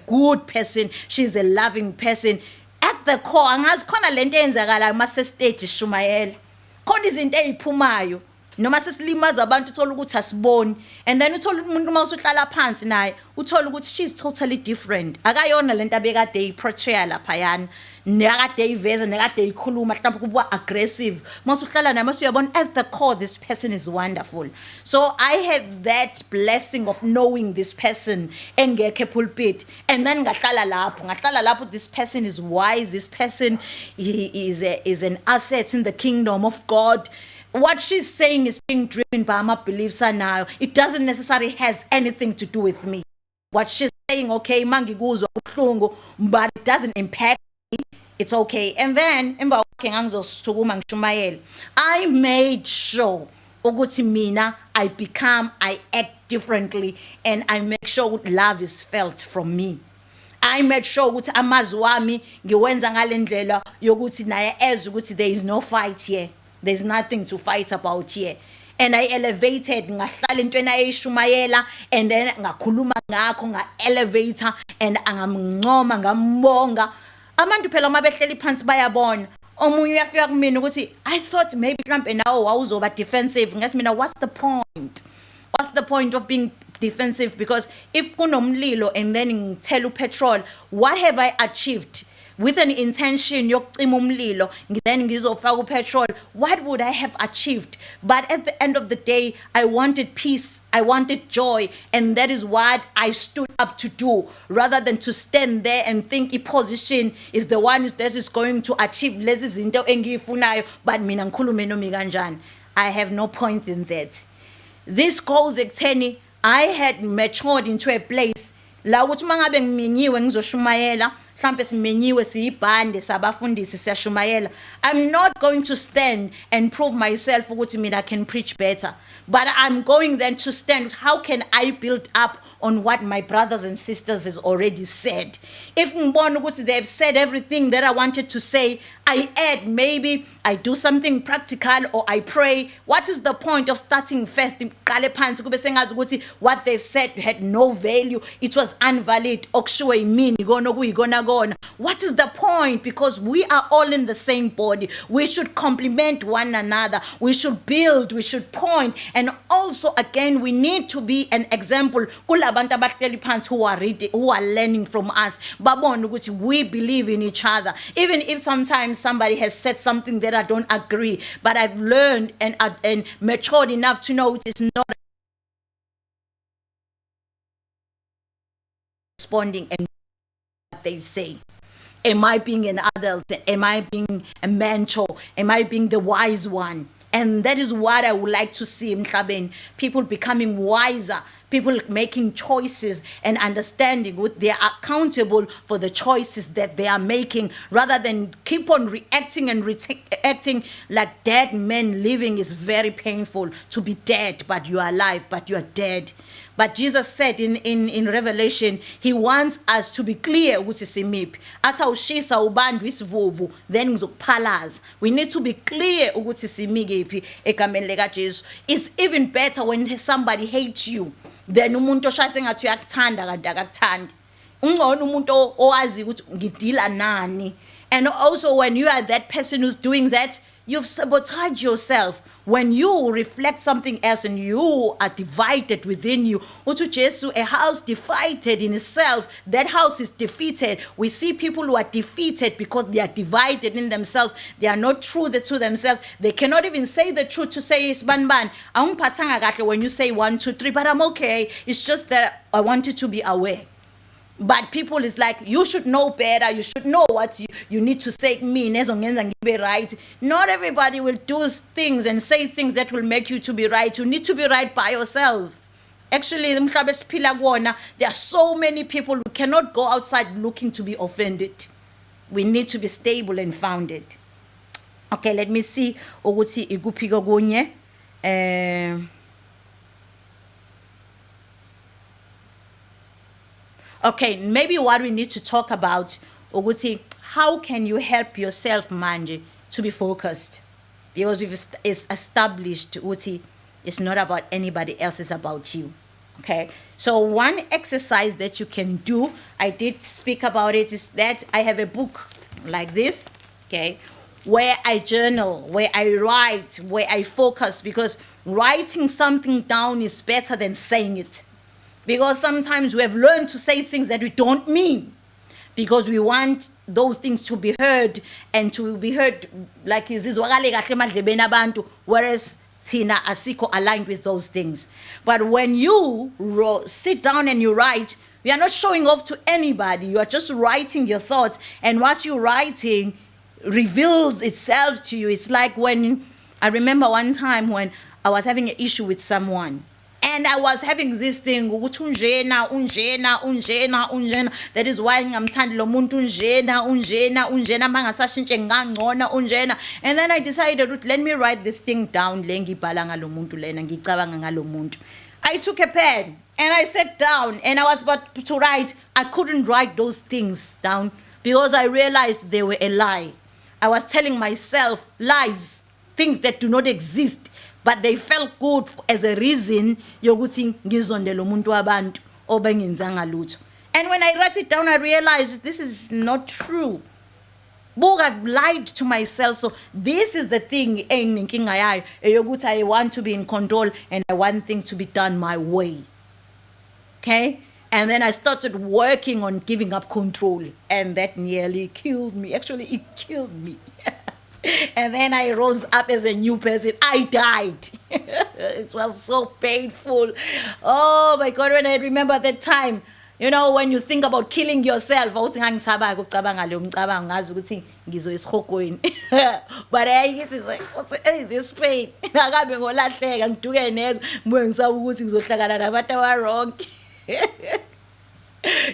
good person, she's a loving person. At the core, angazi khona lento eyenzakala mase stage Shumayela. Khona izinto eziphumayo. Noma sesilimaza abantu uthola ukuthi asiboni, and then uthola umuntu mawusuhlala phansi naye uthola ukuthi she's totally different. Akayona lento abekade iportray lapha yana, nekade iveza, nekade ikhuluma mhlawumbe kuba aggressive. Mawusuhlala naye masuyabona at the core this person is wonderful. So I had that blessing of knowing this person engekho pulpit, and then ngahlala lapho this person is wise, this person is an asset in the kingdom of God. What she's saying is being driven by my beliefs now. It doesn't necessarily has anything to do with me. What she's saying, okay, mangikuzwa ubuhlungu, but it doesn't impact me. It's okay. And then emva ngangizosukuma ngishumayela, I made sure ukuthi mina I act differently, and I make sure love is felt from me. I made sure ukuthi amazwi wami ngiwenza ngalendlela yokuthi naye ezwe ukuthi there is no fight here. There's nothing to fight about here. And I elevated ngahlala intweni ayishumayela, and then ngakhuluma ngakho nga-elevator, and angamncoma ngambonga. Abantu phela mabehleli phansi bayabona. Omunye uyafika kumina ukuthi I thought maybe mhlambe nawe wawuzoba defensive. Ngathi mina what's the point? What's the point of being defensive? Because if kunomlilo and then ngithela upetrol, what have I achieved? With an intention yokucima umlilo, then ngizofaka upetrol, what would I have achieved? But at the end of the day, I wanted peace, I wanted joy, and that is what I stood up to do, rather than to stand there and think a position is the one that is going to achieve lezi zinto engiyifunayo, but mina ngikhulume nomi kanjani. I have no point in that. This goes ekutheni I had matured into a place la ukuthi mangabe ngiminyiwe ngizoshumayela, mhlambe simenyiwe siyibhande sabafundisi siyashumayela, I'm not going to stand and prove myself ukuthi mina I can preach better, but I'm going then to stand, how can I build up on what my brothers and sisters has already said? If ngibona ukuthi they've said everything that I wanted to say, I add, maybe I do something practical or I pray. What is the point of starting first? What they've said had no value, it was invalid. What is the point? Because we are all in the same body. We should complement one another. We should build, we should point. And also, again, we need to be an example who are reading, who are learning from us. We believe in each other. Even if sometimes somebody has said something that I don't agree, but I've learned and matured enough to know it is not responding and what they say. Am I being an adult? Am I being a mentor? Am I being the wise one? And that is what I would like to see in Mhlabeni. People becoming wiser, people making choices and understanding what they are accountable for the choices that they are making, rather than keep on reacting and acting like dead men living. Is very painful to be dead, but you are alive, but you are dead. But Jesus said in Revelation, he wants us to be clear ukuthi simiphi. Athi awushisa ubandwa isivuvu, then ngizokuphalaza. We need to be clear ukuthi simikephi egameni lika Jesu. It's even better when somebody hates you than umuntu oshaya sengathi uyakuthanda kanti akakuthandi. Ungcono umuntu owazi ukuthi ngidila nani. And also when you are that person who's doing that, you've sabotaged yourself. When you reflect something else and you are divided within you, a house divided in itself, that house is defeated. We see people who are defeated because they are divided in themselves. They are not true to themselves. They cannot even say the truth to say it's ban. When you say 1, 2, 3, but I'm okay. It's just that I want you to be aware. But people is like, you should know better. You should know what you need to say. Right. Not everybody will do things and say things that will make you to be right. You need to be right by yourself. Actually, umhlaba esiphila kuwona, there are so many people who cannot go outside looking to be offended. We need to be stable and founded. Okay, let me see ukuthi ikuphi kokunye. Okay, maybe what we need to talk about ukuthi how can you help yourself manje to be focused? Because we've established ukuthi it's not about anybody else, it's about you. Okay, so one exercise that you can do, I did speak about it, is that I have a book like this, okay, where I journal, where I write, where I focus, because writing something down is better than saying it. Because sometimes we have learned to say things that we don't mean, because we want those things to be heard, and to be heard like izizwakale kahle emadlebeni abantu, whereas thina asiko aligned with those things. But when you sit down and you write, you are not showing off to anybody. You are just writing your thoughts, and what you're writing reveals itself to you. It's like when I remember one time when I was having an issue with someone, and I was having this thing, unjena. That is why ngamthandi lo muntu unjena mangasashintshe ngangcono unjena. And then I decided, let me write this thing down, le ngibhala ngalo muntu lena ngicabanga ngalo muntu. I took a pen and I sat down and I was about to write. I couldn't write those things down because I realized they were a lie. I was telling myself lies, things that do not exist. But they felt good as a reason yokuthi ngizondela umuntu wabantu obengenzanga lutho. And when I wrote it down, I realized this is not true. Book, I've lied to myself. So this is the thing eyokuthi I want to be in control and I want things to be done my way. Okay? And then I started working on giving up control, and that nearly killed me. Actually, it killed me. And then I rose up as a new person. I died. It was so painful. Oh my God, when I remember that time, you know, when you think about killing yourself, but I it's like, hey, this pain. Wrong.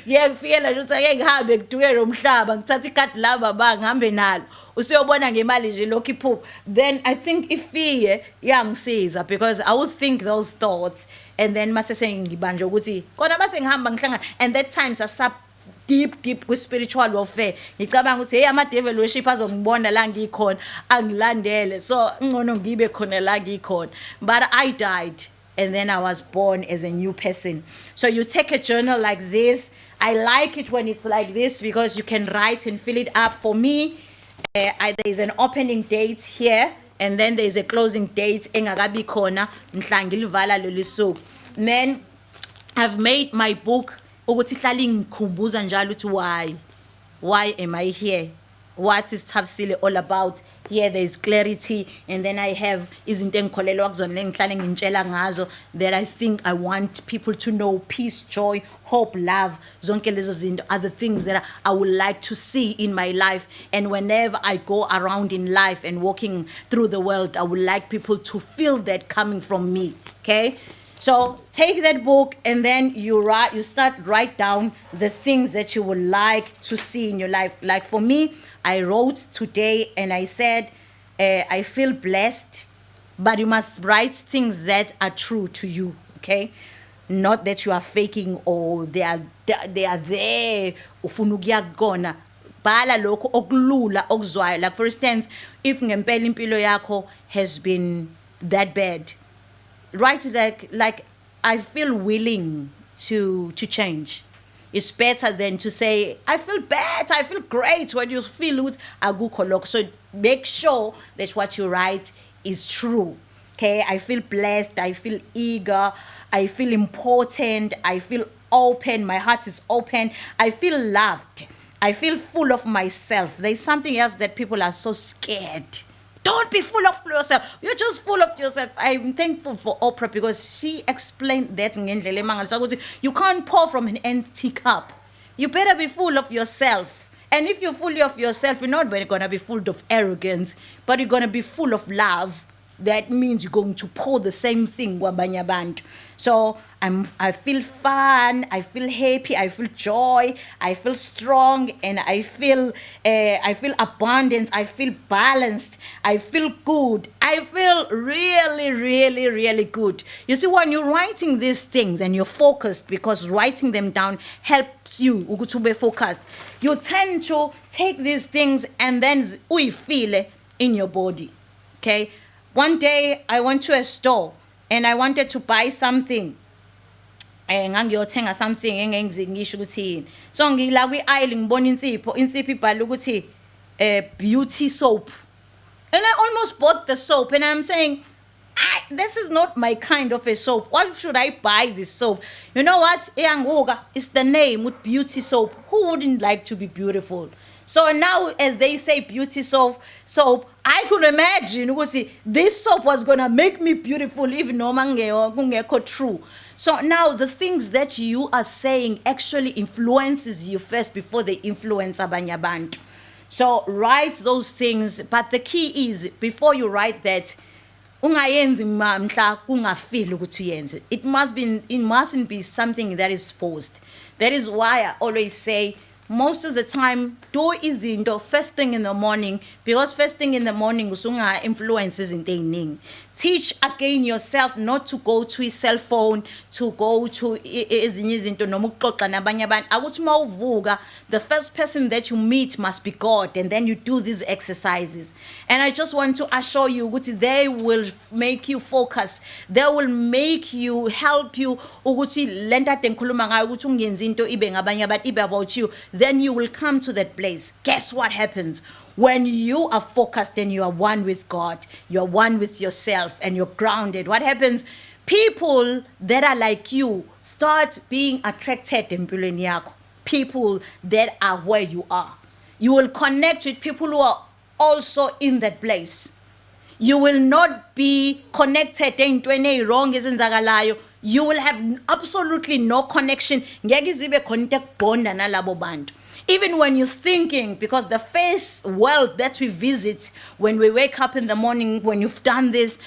Yeah, ngifike nje ukuthi ngihambe ngiduke lo mhlaba ngithatha ikati laba ba ngihambe nalo usiyobona ngemali nje lokho iphupha. Then I think ifiye yangisiza, because I would think those thoughts and then mase sengibanje ukuthi kona base ngihamba ngihlangana, and that time sasa deep with spiritual warfare. Ngicabanga ukuthi hey ama devil worship azongibona la ngikhona angilandele, so ngcono ngibe khona la ngikhona. But I died. And then I was born as a new person. So you take a journal like this. I like it when it's like this because you can write and fill it up. For me, there's an opening date here, and then there's a closing date. Then I've made my book. Why am I here? What is Thabisile all about? Here there is clarity, and then I have that I think I want people to know: peace, joy, hope, love, other things that I would like to see in my life. And whenever I go around in life and walking through the world, I would like people to feel that coming from me. Okay? So take that book and then you write down the things that you would like to see in your life. Like for me, I wrote today and I said, I feel blessed, but you must write things that are true to you, okay? Not that you are faking or they are there. Bala lokho okulula okuzwayo. Like for instance, if ngempela impilo yakho has been that bad, write like I feel willing to change. It's better than to say, I feel bad, I feel great, when you feel it, so make sure that what you write is true. Okay, I feel blessed, I feel eager, I feel important, I feel open, my heart is open, I feel loved, I feel full of myself. There's something else that people are so scared. Don't be full of yourself. You're just full of yourself. I'm thankful for Oprah because she explained that. You can't pour from an empty cup. You better be full of yourself. And if you're full of yourself, you're not going to be full of arrogance, but you're going to be full of love. That means you're going to pour the same thing. So I feel fun, I feel happy, I feel joy, I feel strong, and I feel abundance, I feel balanced, I feel good, I feel really, really, really good. You see, when you're writing these things and you're focused, because writing them down helps you to be focused, you tend to take these things and then we feel it in your body. Okay? One day I went to a store and I wanted to buy something. Ngangiyothenga something engengisho ukuthi so ngila kwi-aisle ngibona insipho ibhala ukuthi beauty soap, and I almost bought the soap and I'm saying this is not my kind of a soap. Why should I buy this soap? You know what? It's the name with beauty soap. Who wouldn't like to be beautiful? So now, as they say, beauty soap, I could imagine this soap was gonna make me beautiful, even though true. So now the things that you are saying actually influences you first before they influence abanye abantu. So write those things, but the key is before you write that, ungayenzi mhla kungafeel ukuthi uyenze. It mustn't be something that is forced. That is why I always say, most of the time, do izinto first thing in the morning, because first thing in the morning usunga influences in the teach again yourself not to go to his cell phone, to go to ezinye izinto noma ukuxoxa nabanye abantu. Akuthi mawuvuka, the first person that you meet must be God, and then you do these exercises. And I just want to assure you ukuthi they will make you focus. They will make you, help you ukuthi lento ade ngikhuluma ngayo ukuthi ungenzi into ibe ngabanye abantu, ibe about you. Then you will come to that place. Guess what happens? When you are focused and you are one with God, you are one with yourself and you're grounded, what happens? People that are like you start being attracted empilweni yakho. People that are where you are. You will connect with people who are also in that place. You will not be connected entweni wrong ezenzakalayo. You will have absolutely no connection. Ngeke izibe contact bonda nalabo bantu. Even when you're thinking, because the first world that we visit when we wake up in the morning, when you've done this,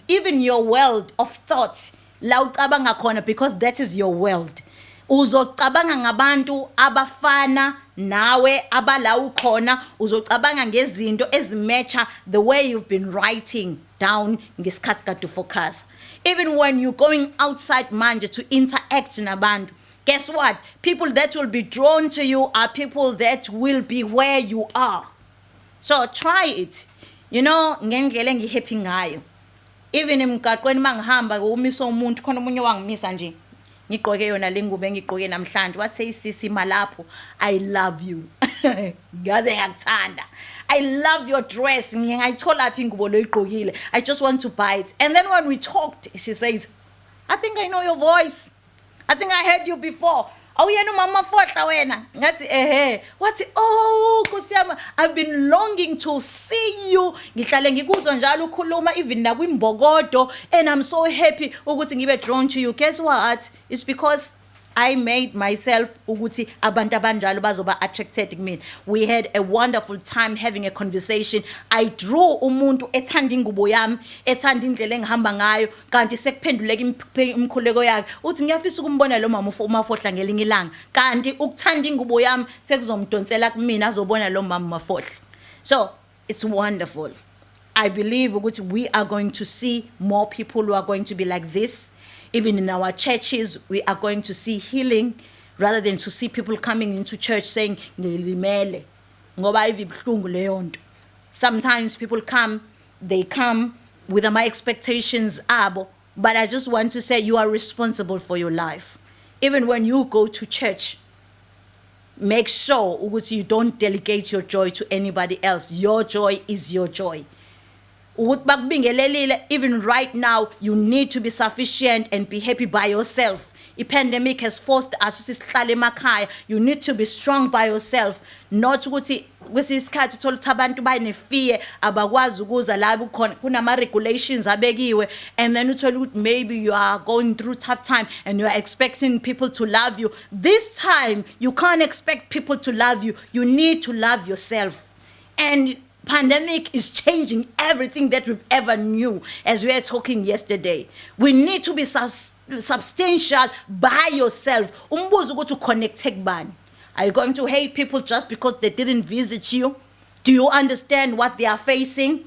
even your world of thoughts, la ucabanga khona, because that is your world. Uzocabanga ngabantu abafana nawe abala ukhona, uzocabanga ngezinto ezimatcha the way you've been writing down ngesikhathi kade focus. Even when you're going outside manje to interact nabantu, guess what? People that will be drawn to you are people that will be where you are. So try it. You know, ngendlela engihappy ngayo. Even emgaqweni mangihamba umisa umuntu khona umunye wangimisa nje. Ngigqoke yona lengubo engigqoke namhlanje. Wathi sisi malapho, I love you. Ngaze ngakuthanda. I love your dress. Ngiyayithola phi ingubo lo igqokile. I just want to buy it. And then when we talked, she says, I think I know your voice. I think I heard you before. Oh, yena mama Fohla wena. Ngathi wathi oh Nkosi yami, I've been longing to see you. Ngihlale ngikuzwa njalo ukhuluma even nakwimbokodo, and I'm so happy ukuthi ngibe drawn to you. Guess what? It's because I made myself ukuthi abantu abanjalo bazoba attracted kumina. We had a wonderful time having a conversation. I drew umuntu ethanda ingubo yami, ethanda indlela engihamba ngayo, kanti sekuphenduleka imkhuleko yakhe. Uthi ngiyafisa ukumbona lo mama uMafohla ngelinye ilanga. Kanti ukuthanda ingubo yami sekuzomdonsela kumina azobona lo mama Mafohla. So, it's wonderful. I believe ukuthi we are going to see more people who are going to be like this. Even in our churches, we are going to see healing rather than to see people coming into church saying, Ngilimele. Ngoba ibuhlungu leyo nto. Sometimes people they come with my expectations abo, but I just want to say you are responsible for your life. Even when you go to church, make sure ukuthi you don't delegate your joy to anybody else. Your joy is your joy. Even right now, you need to be sufficient and be happy by yourself. The pandemic has forced us to sihlale emakhaya. You need to be strong by yourself. Not ukuthi kwesisikhathi uthola ukuthi abantu banefear abakwazi ukuza la kukhona kunama regulations abekiwe, and then uthola ukuthi maybe you are going through tough time and you are expecting people to love you. This time you can't expect people to love you. You need to love yourself. And pandemic is changing everything that we've ever knew, as we were talking yesterday. We need to be substantial by yourself. Umbuzo ukuthi uconnecte kubani. Are you going to hate people just because they didn't visit you? Do you understand what they are facing?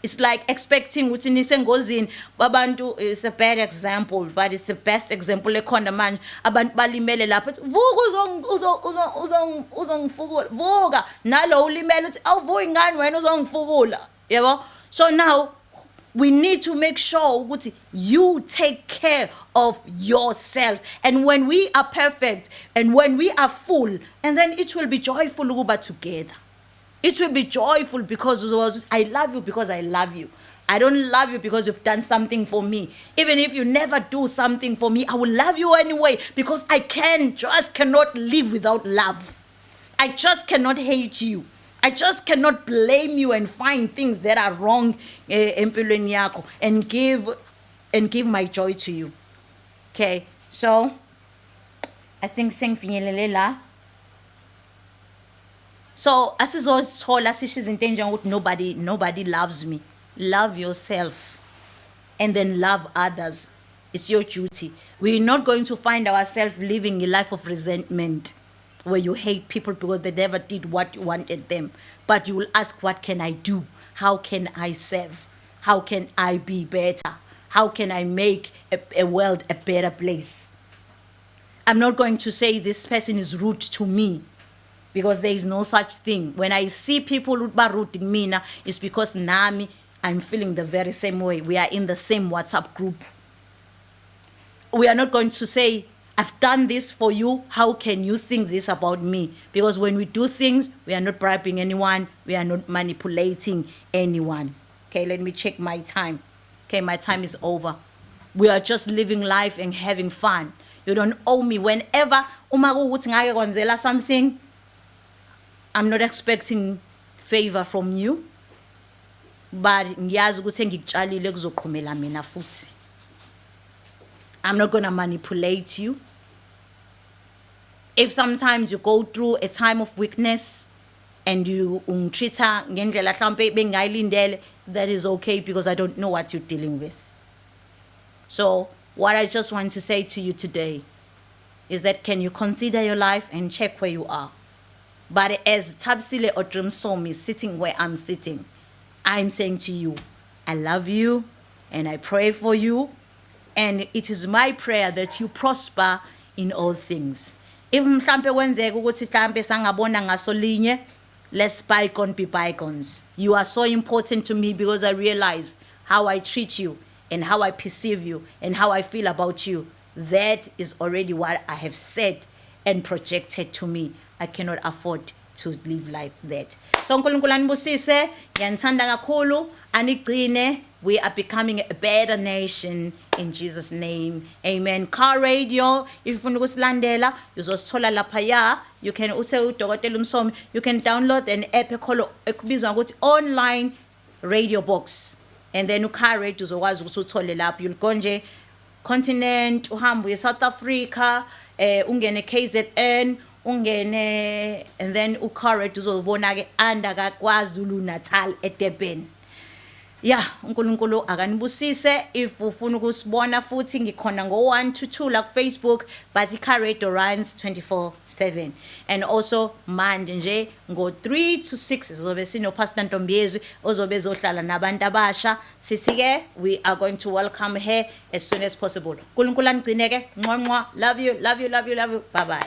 It's like expecting ukuthi nisengozini babantu. It's a bad example, but it's the best example ekhona manje. Abantu balimele lapha vuka uzongifukula vuka nalo ulimele uthi awuvuki ngani wena uzongifukula, yebo. So now we need to make sure ukuthi you take care of yourself, and when we are perfect and when we are full, and then it will be joyful ukuba together. It will be joyful because I love you because I love you. I don't love you because you've done something for me. Even if you never do something for me, I will love you anyway because I just cannot live without love. I just cannot hate you. I just cannot blame you and find things that are wrong empilweni yakho and give my joy to you. Okay, so I think sengifinyelele la. So asizozithola sishiza into enjengokuthi nobody loves me. Love yourself and then love others. It's your duty. We're not going to find ourselves living a life of resentment where you hate people because they never did what you wanted them. But you will ask, what can I do? How can I serve? How can I be better? How can I make a world a better place? I'm not going to say this person is rude to me, because there is no such thing. When I see people who are rude to me, it's because nami, I'm feeling the very same way. We are in the same WhatsApp group. We are not going to say, I've done this for you, how can you think this about me? Because when we do things, we are not bribing anyone, we are not manipulating anyone. Okay, let me check my time. Okay, my time is over. We are just living life and having fun. You don't owe me. Whenever something, I'm not expecting favor from you, but I'm not going to manipulate you. If sometimes you go through a time of weakness and you that is okay, because I don't know what you're dealing with. So what I just want to say to you today is that, can you consider your life and check where you are? But as Thabisile Msomi is sitting where I'm sitting, I'm saying to you, I love you and I pray for you, and it is my prayer that you prosper in all things. If mhlambe wenzeka ukuthi mhlambe sangabona ngasolinye, let's bygone be bygones. You are so important to me because I realize how I treat you and how I perceive you and how I feel about you. That is already what I have said and projected to me. I cannot afford to live like that. So uNkulunkulu anibusise, ngiyanithanda kakhulu, anigcine. We are becoming a better nation in Jesus' name. Amen. Car radio, if you want to usilandela, uzosithola lapha. You can also Thabisile Msomi. You can download an app ekubizwa ukuthi online radio box, and then car radio uzokwazi ukuthi uthole lapha. You'll go nje continent, uhambe South Africa, ungene KZN, ungene, and then car radio uzobona ke anda KwaZulu Natal eDurban. Yeah, uNkulunkulu akanibusise. If ufuna ukusibona futhi ngikhona ngo1 to 2 la ku Facebook, but iCar Radio runs 24/7. And also manje nje ngo3 to 6 zobe sino Pastor Ntombiyezwi ozobe ezohlala nabantu abasha. Sithi ke we are going to welcome her as soon as possible. uNkulunkulu anigcine ke. Nqonqwa. Love you, love you, love you, love you. Bye bye.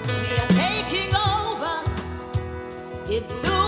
We are taking over. It's soon.